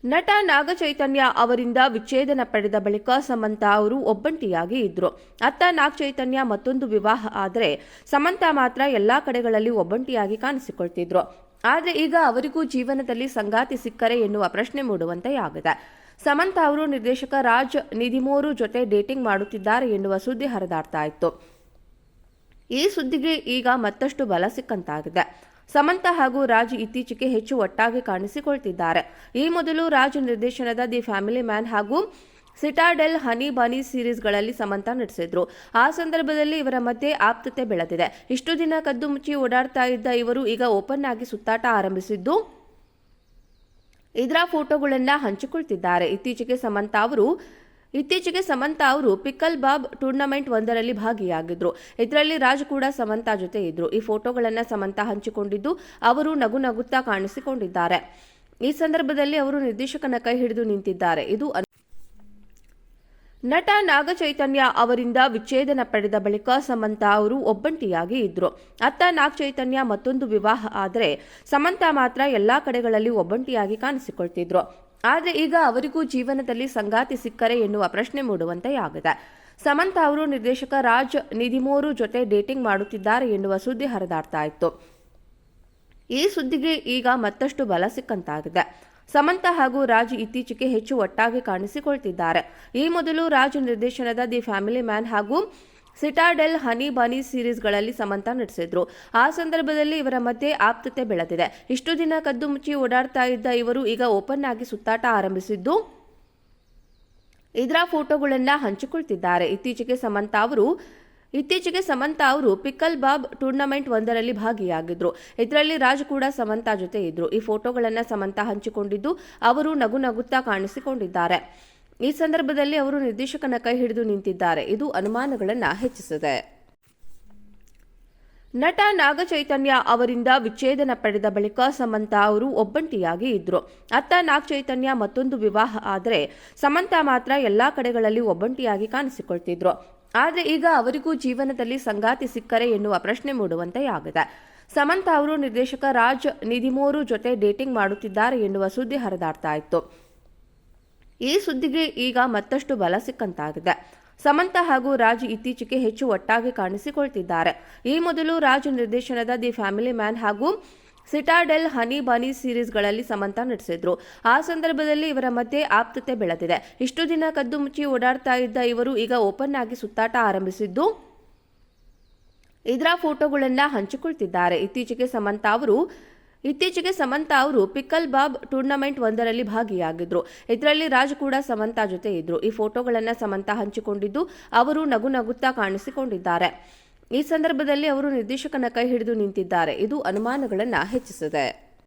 ನಟ ನಾಗಚೈತನ್ಯ ಅವರಿಂದ ವಿಚ್ಛೇದನ ಪಡೆದ ಬಳಿಕ ಸಮಂತಾ ಅವರು ಒಬ್ಬಂಟಿಯಾಗಿ ಇದ್ರು. ಅತ್ತ ನಾಗಚೈತನ್ಯ ಮತ್ತೊಂದು ವಿವಾಹ ಆದರೆ ಸಮಂತಾ ಮಾತ್ರ ಎಲ್ಲಾ ಕಡೆಗಳಲ್ಲಿ ಒಬ್ಬಂಟಿಯಾಗಿ ಕಾಣಿಸಿಕೊಳ್ತಿದ್ರು. ಆದರೆ ಈಗ ಅವರಿಗೂ ಜೀವನದಲ್ಲಿ ಸಂಗಾತಿ ಸಿಕ್ಕರೆ ಎನ್ನುವ ಪ್ರಶ್ನೆ ಮೂಡುವಂತೆಯಾಗಿದೆ. ಸಮಂತಾ ಅವರು ನಿರ್ದೇಶಕ ರಾಜ್ ನಿಧಿಮೋರು ಜೊತೆ ಡೇಟಿಂಗ್ ಮಾಡುತ್ತಿದ್ದಾರೆ ಎನ್ನುವ ಸುದ್ದಿ ಹರಿದಾಡ್ತಾ ಇತ್ತು. ಈ ಸುದ್ದಿಗೆ ಈಗ ಮತ್ತಷ್ಟು ಬಲ ಸಿಕ್ಕಂತಾಗಿದೆ. ಸಮಂತಾ ಹಾಗೂ ರಾಜ್ ಇತ್ತೀಚೆಗೆ ಹೆಚ್ಚು ಒಟ್ಟಾಗಿ ಕಾಣಿಸಿಕೊಳ್ತಿದ್ದಾರೆ. ಈ ಮೊದಲು ರಾಜ್ ನಿರ್ದೇಶನದ ದಿ ಫ್ಯಾಮಿಲಿ ಮ್ಯಾನ್ ಹಾಗೂ ಸಿಟಾಡೆಲ್ ಹನಿ ಬನಿ ಸೀರೀಸ್ಗಳಲ್ಲಿ ಸಮಂತಾ ನಟಿಸಿದ್ರು. ಆ ಸಂದರ್ಭದಲ್ಲಿ ಇವರ ಮಧ್ಯೆ ಆಪ್ತತೆ ಬೆಳೆದಿದೆ. ಇಷ್ಟು ದಿನ ಕದ್ದು ಮುಚ್ಚಿ ಓಡಾಡ್ತಾ ಇದ್ದ ಇವರು ಈಗ ಓಪನ್ ಆಗಿ ಸುತ್ತಾಟ ಆರಂಭಿಸಿದ್ದು ಇದರ ಫೋಟೋಗಳನ್ನ ಹಂಚಿಕೊಳ್ತಿದ್ದಾರೆ. ಇತ್ತೀಚೆಗೆ ಸಮಂತಾ ಅವರು ಪಿಕಲ್ ಬಾಬ್ ಟೂರ್ನಮೆಂಟ್ ಒಂದರಲ್ಲಿ ಭಾಗಿಯಾಗಿದ್ರು. ಇದರಲ್ಲಿ ರಾಜ್ ಕೂಡ ಸಮಂತಾ ಜೊತೆ ಇದ್ರು. ಈ ಫೋಟೋಗಳನ್ನ ಸಮಂತಾ ಹಂಚಿಕೊಂಡಿದ್ದು ಅವರು ನಗು ನಗುತ್ತಾ ಕಾಣಿಸಿಕೊಂಡಿದ್ದಾರೆ. ಈ ಸಂದರ್ಭದಲ್ಲಿ ಅವರು ನಿರ್ದೇಶಕನ ಕೈ ಹಿಡಿದು ನಿಂತಿದ್ದಾರೆ. ಇದು ನಟ ನಾಗಚೈತನ್ಯ ಅವರಿಂದ ವಿಚ್ಛೇದನ ಪಡೆದ ಬಳಿಕ ಸಮಂತಾ ಅವರು ಒಬ್ಬಂಟಿಯಾಗಿ ಇದ್ರು. ಅತ್ತ ನಾಗಚೈತನ್ಯ ಮತ್ತೊಂದು ವಿವಾಹ ಆದರೆ ಸಮಂತಾ ಮಾತ್ರ ಎಲ್ಲಾ ಕಡೆಗಳಲ್ಲಿ ಒಬ್ಬಂಟಿಯಾಗಿ ಕಾಣಿಸಿಕೊಳ್ತಿದ್ರು. ಆದರೆ ಈಗ ಅವರಿಗೂ ಜೀವನದಲ್ಲಿ ಸಂಗಾತಿ ಸಿಕ್ಕರೆ ಎನ್ನುವ ಪ್ರಶ್ನೆ ಮೂಡುವಂತೆಯಾಗಿದೆ. ಸಮಂತಾ ಅವರು ನಿರ್ದೇಶಕ ರಾಜ್ ನಿಧಿಮೋರು ಜೊತೆ ಡೇಟಿಂಗ್ ಮಾಡುತ್ತಿದ್ದಾರೆ ಎನ್ನುವ ಸುದ್ದಿ ಹರಿದಾಡ್ತಾ ಇತ್ತು. ಈ ಸುದ್ದಿಗೆ ಈಗ ಮತ್ತಷ್ಟು ಬಲ ಸಿಕ್ಕಂತಾಗಿದೆ. ಸಮಂತಾ ಹಾಗೂ ರಾಜ್ ಇತ್ತೀಚೆಗೆ ಹೆಚ್ಚು ಒಟ್ಟಾಗಿ ಕಾಣಿಸಿಕೊಳ್ತಿದ್ದಾರೆ. ಈ ಮೊದಲು ರಾಜ್ ನಿರ್ದೇಶನದ ದಿ ಫ್ಯಾಮಿಲಿ ಮ್ಯಾನ್ ಹಾಗೂ ಸಿಟಾಡೆಲ್ ಹನಿ ಬನಿ ಸೀರೀಸ್ಗಳಲ್ಲಿ ಸಮಂತಾ ನಟಿಸಿದ್ರು. ಆ ಸಂದರ್ಭದಲ್ಲಿ ಇವರ ಮಧ್ಯೆ ಆಪ್ತತೆ ಬೆಳೆದಿದೆ. ಇಷ್ಟು ದಿನ ಕದ್ದು ಮುಚ್ಚಿ ಓಡಾಡ್ತಾ ಇದ್ದ ಇವರು ಈಗ ಓಪನ್ ಆಗಿ ಸುತ್ತಾಟ ಆರಂಭಿಸಿದ್ದು ಇದರ ಫೋಟೋಗಳನ್ನ ಹಂಚಿಕೊಳ್ತಿದ್ದಾರೆ. ಇತ್ತೀಚೆಗೆ ಸಮಂತಾ ಅವರು ಪಿಕಲ್ ಬಾಬ್ ಟೂರ್ನಮೆಂಟ್ ಒಂದರಲ್ಲಿ ಭಾಗಿಯಾಗಿದ್ರು. ಇದರಲ್ಲಿ ರಾಜ್ ಕೂಡ ಸಮಂತಾ ಜೊತೆ ಇದ್ರು. ಈ ಫೋಟೋಗಳನ್ನ ಸಮಂತಾ ಹಂಚಿಕೊಂಡಿದ್ದು ಅವರು ನಗು ನಗುತ್ತಾ ಕಾಣಿಸಿಕೊಂಡಿದ್ದಾರೆ. ಈ ಸಂದರ್ಭದಲ್ಲಿ ಅವರು ನಿರ್ದೇಶಕನ ಕೈ ಹಿಡಿದು ನಿಂತಿದ್ದಾರೆ. ಇದು ಅನುಮಾನಗಳನ್ನು ಹೆಚ್ಚಿಸಿದೆ. ನಟ ನಾಗಚೈತನ್ಯ ಅವರಿಂದ ವಿಚ್ಛೇದನ ಪಡೆದ ಬಳಿಕ ಸಮಂತಾ ಅವರು ಒಬ್ಬಂಟಿಯಾಗಿ ಇದ್ರು. ಅತ್ತ ನಾಗಚೈತನ್ಯ ಮತ್ತೊಂದು ವಿವಾಹ ಆದರೆ ಸಮಂತಾ ಮಾತ್ರ ಎಲ್ಲಾ ಕಡೆಗಳಲ್ಲಿ ಒಬ್ಬಂಟಿಯಾಗಿ ಕಾಣಿಸಿಕೊಳ್ತಿದ್ರು. ಆದರೆ ಈಗ ಅವರಿಗೂ ಜೀವನದಲ್ಲಿ ಸಂಗಾತಿ ಸಿಕ್ಕರೆ ಎನ್ನುವ ಪ್ರಶ್ನೆ ಮೂಡುವಂತೆಯಾಗಿದೆ. ಸಮಂತಾ ಅವರು ನಿರ್ದೇಶಕ ರಾಜ್ ನಿಧಿಮೋರು ಜೊತೆ ಡೇಟಿಂಗ್ ಮಾಡುತ್ತಿದ್ದಾರೆ ಎನ್ನುವ ಸುದ್ದಿ ಹರಿದಾಡ್ತಾ ಇತ್ತು. ಈ ಸುದ್ದಿಗೆ ಈಗ ಮತ್ತಷ್ಟು ಬಲ ಸಿಕ್ಕಂತಾಗಿದೆ. ಸಮಂತಾ ಹಾಗೂ ರಾಜ್ ಇತ್ತೀಚೆಗೆ ಹೆಚ್ಚು ಒಟ್ಟಾಗಿ ಕಾಣಿಸಿಕೊಳ್ತಿದ್ದಾರೆ. ಈ ಮೊದಲು ರಾಜ್ ನಿರ್ದೇಶನದ ದಿ ಫ್ಯಾಮಿಲಿ ಮ್ಯಾನ್ ಹಾಗೂ ಸಿಟಾಡೆಲ್ ಹನಿ ಬನಿ ಸೀರೀಸ್ಗಳಲ್ಲಿ ಸಮಂತಾ ನಟಿಸಿದ್ರು. ಆ ಸಂದರ್ಭದಲ್ಲಿ ಇವರ ಮಧ್ಯೆ ಆಪ್ತತೆ ಬೆಳೆದಿದೆ. ಇಷ್ಟು ದಿನ ಕದ್ದು ಮುಚ್ಚಿ ಓಡಾಡ್ತಾ ಇದ್ದ ಇವರು ಈಗ ಓಪನ್ ಆಗಿ ಸುತ್ತಾಟ ಆರಂಭಿಸಿದ್ದು ಇದರ ಫೋಟೋಗಳನ್ನ ಹಂಚಿಕೊಳ್ತಿದ್ದಾರೆ. ಇತ್ತೀಚೆಗೆ ಸಮಂತಾ ಅವರು ಪಿಕಲ್ ಬಾಬ್ ಟೂರ್ನಮೆಂಟ್ ಒಂದರಲ್ಲಿ ಭಾಗಿಯಾಗಿದ್ರು. ಇದರಲ್ಲಿ ರಾಜ್ ಕೂಡ ಸಮಂತಾ ಜೊತೆ ಇದ್ರು. ಈ ಫೋಟೋಗಳನ್ನ ಸಮಂತಾ ಹಂಚಿಕೊಂಡಿದ್ದು ಅವರು ನಗು ನಗುತ್ತಾ ಕಾಣಿಸಿಕೊಂಡಿದ್ದಾರೆ. ಈ ಸಂದರ್ಭದಲ್ಲಿ ಅವರು ನಿರ್ದೇಶಕನ ಕೈ ಹಿಡಿದು ನಿಂತಿದ್ದಾರೆ. ಇದು ಅನುಮಾನಗಳನ್ನು ಹೆಚ್ಚಿಸಿದೆ.